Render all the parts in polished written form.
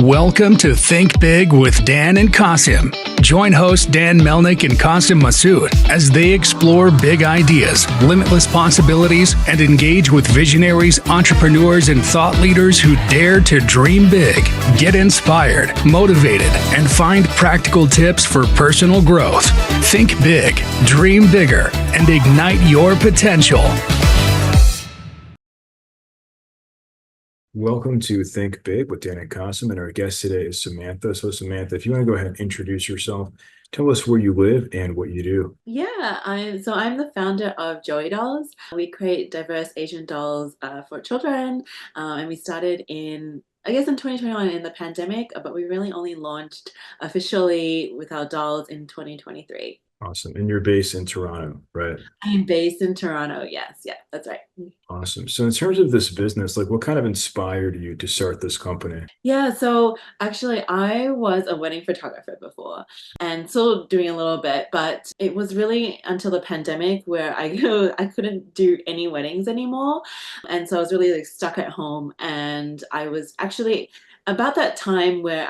Welcome to Think Big with Dan and Qasim. Join hosts Dan Melnick and Qasim Masood as they explore big ideas, limitless possibilities, and engage with visionaries, entrepreneurs, and thought leaders who dare to dream big, get inspired, motivated, and find practical tips for personal growth. Think big, dream bigger, and ignite your potential. Welcome to Think Big with Dan and Qasim, and our guest today is Samantha. So Samantha, if you want to go ahead and introduce yourself, tell us where you live and what you do. I'm the founder of JoeyDolls. We create diverse Asian dolls for children, and we started in 2021 in the pandemic, but we really only launched officially with our dolls in 2023. Awesome. And you're based in Toronto, right? I'm based in Toronto. Yes, yeah, that's right. Awesome. So in terms of this business, like what kind of inspired you to start this company? Yeah, so actually, I was a wedding photographer before and still doing a little bit, but it was really until the pandemic where I couldn't do any weddings anymore. And so I was really like stuck at home. And I was actually about that time where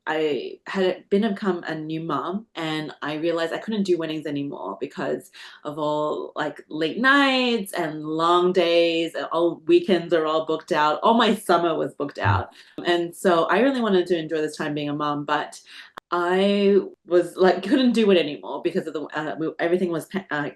I had become a new mom, and I realized I couldn't do weddings anymore because of all like late nights and long days, and all weekends are all booked out. All my summer was booked out. And so I really wanted to enjoy this time being a mom, but I was like couldn't do it anymore because of the everything was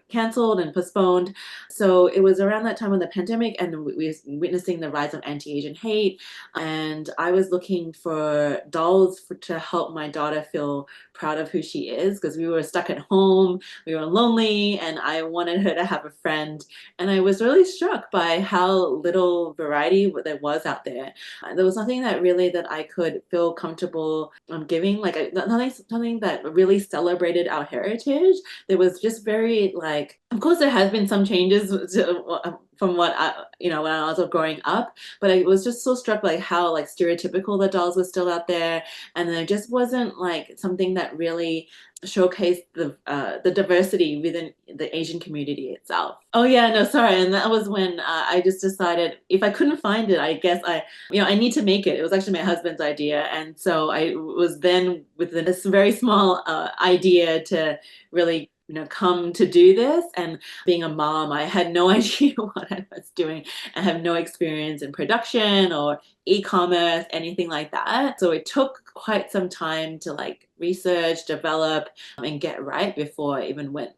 canceled and postponed. So it was around that time of the pandemic, and we were witnessing the rise of anti-Asian hate. And I was looking for dolls to help my daughter feel proud of who she is, because we were stuck at home, we were lonely, and I wanted her to have a friend. And I was really struck by how little variety there was out there. There was nothing that I could feel comfortable giving, nothing that really celebrated our heritage. There was just very like, of course, there has been some changes from what when I was growing up, but I was just so struck by how like stereotypical the dolls were still out there, and there just wasn't like something that really showcased the diversity within the Asian community itself. Oh yeah, no, sorry, and that was when I just decided if I couldn't find it, I guess I need to make it. It was actually my husband's idea, and so I was then with this very small idea to really come to do this. And being a mom, I had no idea what I was doing. I have no experience in production or e-commerce, anything like that. So it took quite some time to like research, develop, and get right before I even went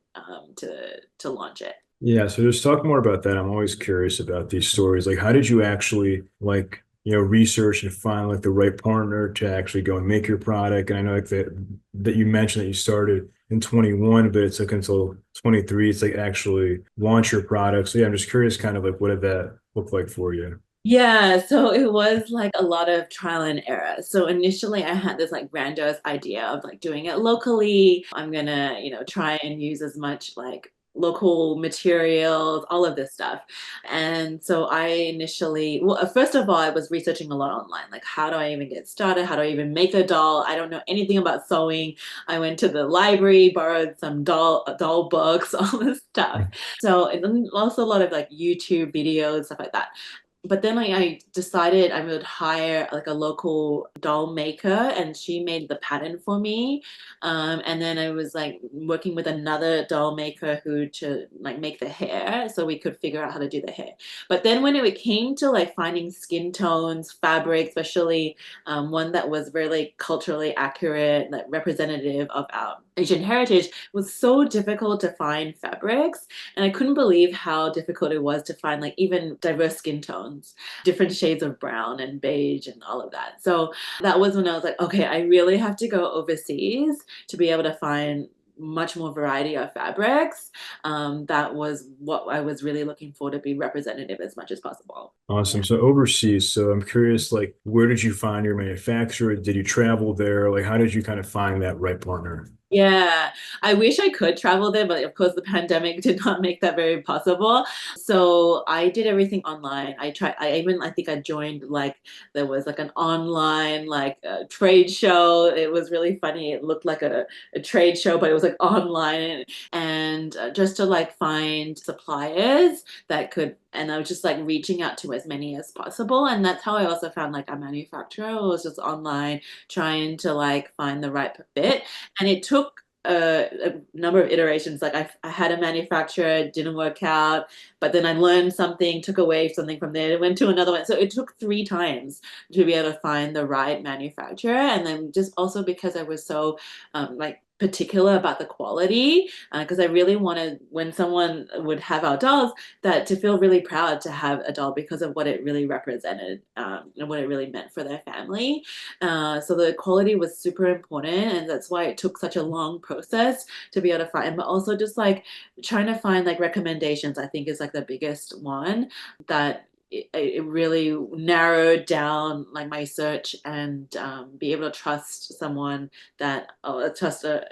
to launch it. Yeah, so just talk more about that. I'm always curious about these stories. Like, how did you actually research and find like the right partner to actually go and make your product? And I know like that you mentioned that you started in 21, but it took until 23 to like actually launch your product. So yeah, I'm just curious, kind of like what did that look like for you? Yeah, so it was like a lot of trial and error. So initially I had this like grandiose idea of like doing it locally. I'm gonna, try and use as much like local materials, all of this stuff. And so I initially, well, first of all, I was researching a lot online. Like, how do I even get started? How do I even make a doll? I don't know anything about sewing. I went to the library, borrowed some doll books, all this stuff. So, and then also a lot of like YouTube videos, stuff like that. But then I decided I would hire like a local doll maker, and she made the pattern for me. And then I was like working with another doll maker who to like make the hair, so we could figure out how to do the hair. But then when it came to like finding skin tones, fabric, especially one that was really culturally accurate, like representative of our Asian heritage, was so difficult to find fabrics. And I couldn't believe how difficult it was to find like even diverse skin tones, different shades of brown and beige and all of that. So that was when I was like, okay, I really have to go overseas to be able to find much more variety of fabrics. That was what I was really looking for, to be representative as much as possible. Awesome. So overseas, so I'm curious, like, where did you find your manufacturer? Did you travel there? Like, how did you kind of find that right partner? Yeah, I wish I could travel there, but of course the pandemic did not make that very possible. So I did everything online. I think I joined like, there was like an online like trade show. It was really funny. It looked like a trade show, but it was like online, and just to like find suppliers that could And I was just like reaching out to as many as possible. And that's how I also found like a manufacturer. I was just online trying to like find the right fit. And it took a number of iterations. Like I had a manufacturer, it didn't work out, but then I learned something, took away something from there, went to another one. So it took 3 times to be able to find the right manufacturer. And then just also because I was so like particular about the quality, because I really wanted when someone would have our dolls that to feel really proud to have a doll because of what it really represented, and what it really meant for their family. So the quality was super important, and that's why it took such a long process to be able to find. But also just like trying to find like recommendations, I think is like the biggest one that it really narrowed down like my search, and be able to trust someone that trust a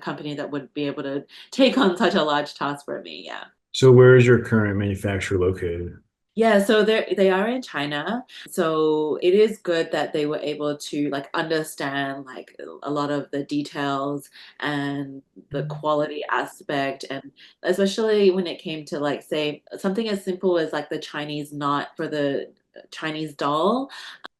company that would be able to take on such a large task for me. Yeah. So where is your current manufacturer located? Yeah, so they are in China. So it is good that they were able to like understand like a lot of the details and the quality aspect, and especially when it came to like say something as simple as like the Chinese knot for the Chinese doll.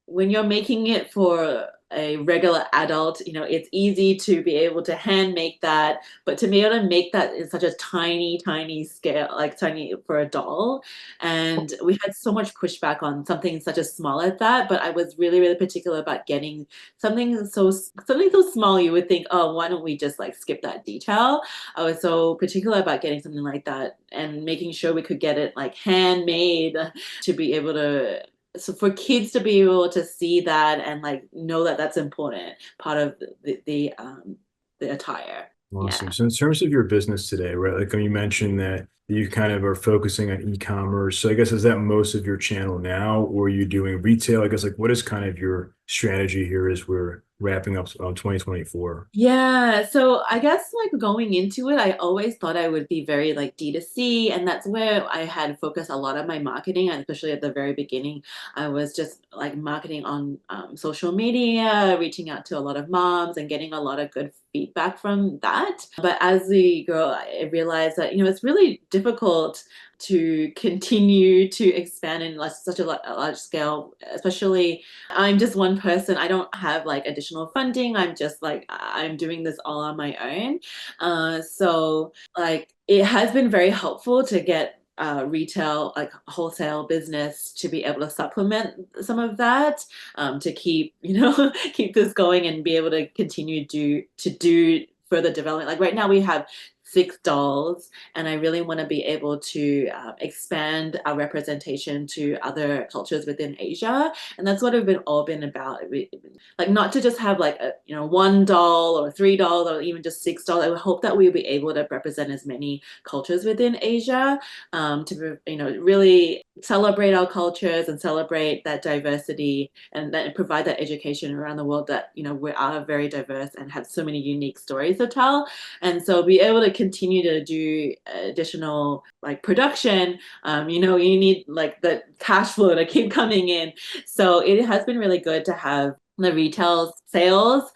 When you're making it for a regular adult, it's easy to be able to hand make that, but to be able to make that in such a tiny, tiny scale, like tiny for a doll. And we had so much pushback on something such as small as that, but I was really, really particular about getting something so small you would think, oh, why don't we just like skip that detail? I was so particular about getting something like that and making sure we could get it like handmade to be able to so for kids to be able to see that and like know that that's important part of the attire. Awesome. Yeah. So in terms of your business today, right? Like when you mentioned that you kind of are focusing on e-commerce. So I guess is that most of your channel now, or are you doing retail? I guess like what is kind of your strategy here as we're wrapping up on 2024? Yeah, so I guess like going into it, I always thought I would be very like D2C, and that's where I had focused a lot of my marketing, and especially at the very beginning, I was just like marketing on social media, reaching out to a lot of moms and getting a lot of good feedback from that. But as we grow, I realized that it's really difficult to continue to expand in like such a large scale, especially I'm just one person. I don't have like additional funding. I'm just like I'm doing this all on my own. So like it has been very helpful to get retail, like wholesale business, to be able to supplement some of that, to keep keep this going and be able to continue to do further development. Like right now we have 6 dolls, and I really want to be able to expand our representation to other cultures within Asia, and that's what we've been all been about. Like not to just have like a 1 doll or 3 dolls or even just 6 dolls. I would hope that we'll be able to represent as many cultures within Asia, to really celebrate our cultures and celebrate that diversity, and then provide that education around the world that we are very diverse and have so many unique stories to tell. And so be able to continue to do additional like production, you need like the cash flow to keep coming in. So it has been really good to have the retail sales,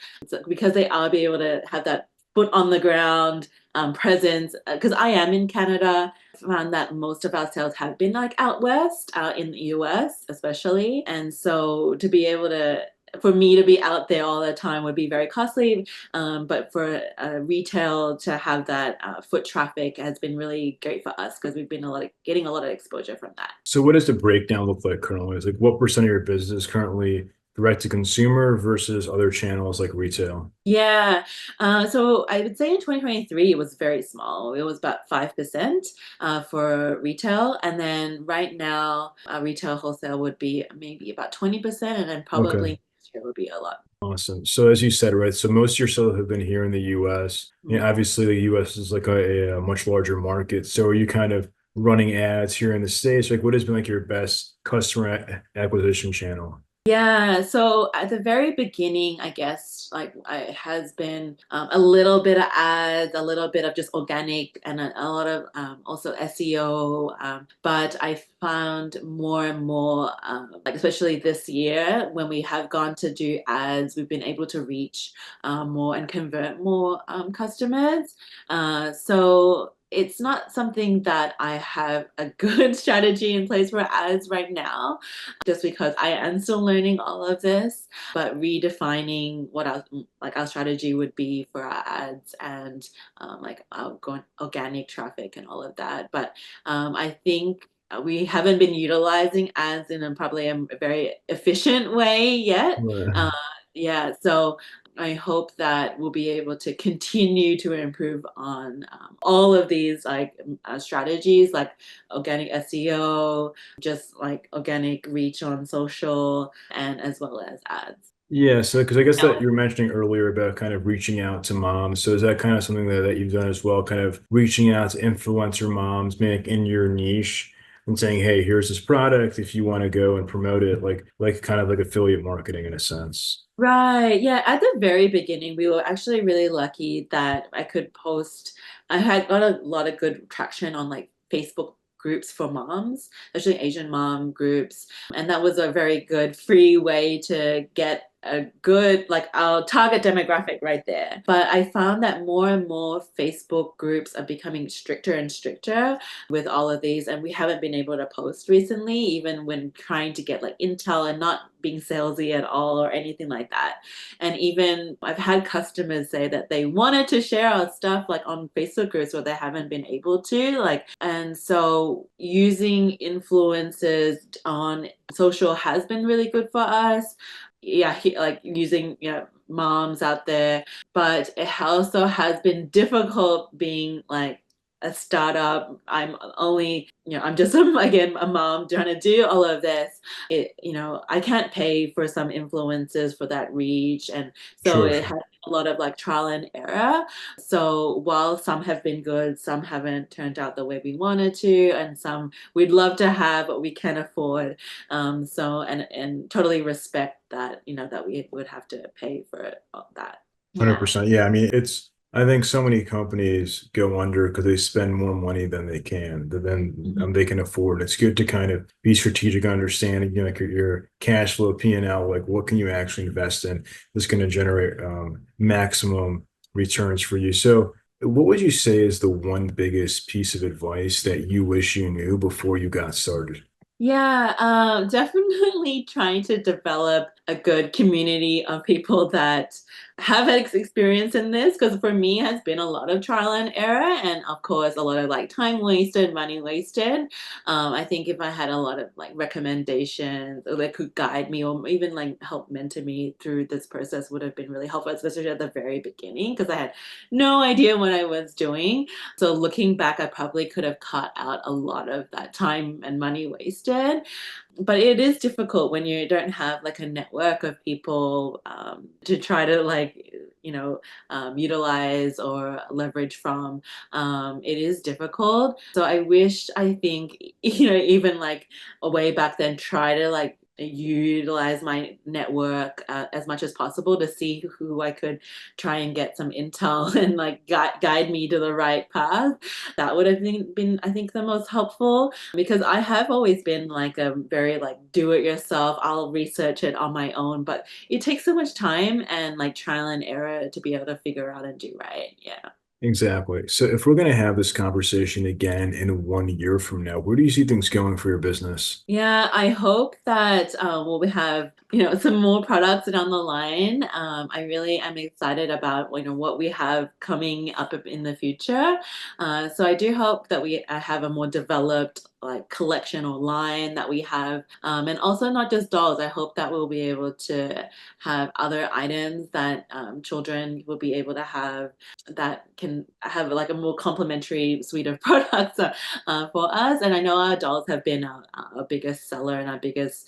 because they are be able to have that foot on the ground presence, because I am in Canada. Found that most of our sales have been like out west, in the US especially, and so to be able to for me to be out there all the time would be very costly. But for retail to have that foot traffic has been really great for us, because we've been getting a lot of exposure from that. So what does the breakdown look like currently? It's like what percent of your business is currently direct to consumer versus other channels like retail? Yeah. So I would say in 2023, it was very small. It was about 5% for retail. And then right now, retail wholesale would be maybe about 20%. And then Okay. probably next year would be a lot. Awesome. So as you said, right, so most of your sales have been here in the US. Obviously the US is like a much larger market. So are you kind of running ads here in the States? Like what has been like your best customer acquisition channel? Yeah, so at the very beginning, I guess, like it has been a little bit of ads, a little bit of just organic, and a lot of also SEO. But I found more and more, like especially this year, when we have gone to do ads, we've been able to reach more and convert more customers. So it's not something that I have a good strategy in place for ads right now, just because I am still learning all of this, but redefining what our strategy would be for our ads and like outgoing organic traffic and all of that. But I think we haven't been utilizing ads in probably a very efficient way yet. Right. Uh, yeah, so I hope that we'll be able to continue to improve on all of these like strategies, like organic SEO, just like organic reach on social, and as well as ads. Yeah, so because I guess that you were mentioning earlier about kind of reaching out to moms. So is that kind of something that you've done as well, kind of reaching out to influencer moms, maybe in your niche and saying, hey, here's this product if you want to go and promote it, like kind of like affiliate marketing in a sense. Right. Yeah. At the very beginning, we were actually really lucky that I could post. I had got a lot of good traction on like Facebook groups for moms, especially Asian mom groups. And that was a very good free way to get a good, like our target demographic right there. But I found that more and more Facebook groups are becoming stricter and stricter with all of these. And we haven't been able to post recently, even when trying to get like intel and not being salesy at all or anything like that. And even I've had customers say that they wanted to share our stuff like on Facebook groups, but they haven't been able to. Like, and so using influencers on social has been really good for us. Yeah, like using moms out there, but it also has been difficult being like a startup. I'm only, I'm just again a mom trying to do all of this. I can't pay for some influencers for that reach, and so Sure, it sure. had a lot of like trial and error. So while some have been good, some haven't turned out the way we wanted to, and some we'd love to have but we can't afford. So and totally respect that, that we would have to pay for that. Yeah. 100%. Yeah, I mean, I think so many companies go under because they spend more money than they can, than Mhm. they can afford. It's good to kind of be strategic, understanding, like your cash flow, P&L, like what can you actually invest in that's going to generate maximum returns for you. So, what would you say is the one biggest piece of advice that you wish you knew before you got started? Yeah, definitely trying to develop a good community of people that have experience in this. Because for me, has been a lot of trial and error, and of course, a lot of like time wasted, money wasted. I think if I had a lot of like recommendations or that could guide me or even like help mentor me through this process would have been really helpful, especially at the very beginning, because I had no idea what I was doing. So looking back, I probably could have cut out a lot of that time and money wasted. But it is difficult when you don't have like a network of people to try to like, utilize or leverage from. It is difficult. So I think, even like a way back then, try to like utilize my network as much as possible to see who I could try and get some intel and like guide me to the right path. That would have been I think the most helpful, because I have always been like a very like do it yourself, I'll research it on my own, but it takes so much time and like trial and error to be able to figure out and do right. Yeah. Exactly. So, if we're going to have this conversation again in 1 year from now, where do you see things going for your business? Yeah, I hope that we'll have some more products down the line. I really am excited about what we have coming up in the future. So I do hope that we have a more developed like collection or line that we have, and also not just dolls. I hope that we'll be able to have other items that children will be able to have that can have like a more complementary suite of products for us. And I know our dolls have been our biggest seller and our biggest,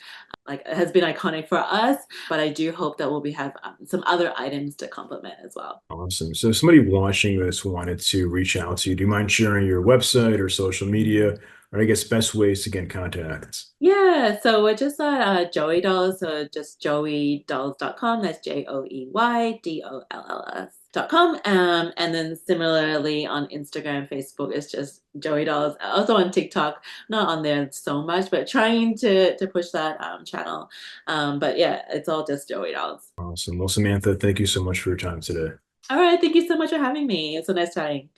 like, has been iconic for us. But I do hope that we'll be have some other items to complement as well. Awesome. So, if somebody watching this wanted to reach out to you, do you mind sharing your website or social media, or I guess best ways to get in contact? Yeah, so we're just at Joey Dolls, so just JoeyDolls.com. That's JoeyDolls.com. And then similarly on Instagram, Facebook, it's just Joey Dolls. Also on TikTok, not on there so much, but trying to push that channel. But yeah, it's all just Joey Dolls. Awesome. Well, Samantha, thank you so much for your time today. All right, thank you so much for having me. It's so nice chatting.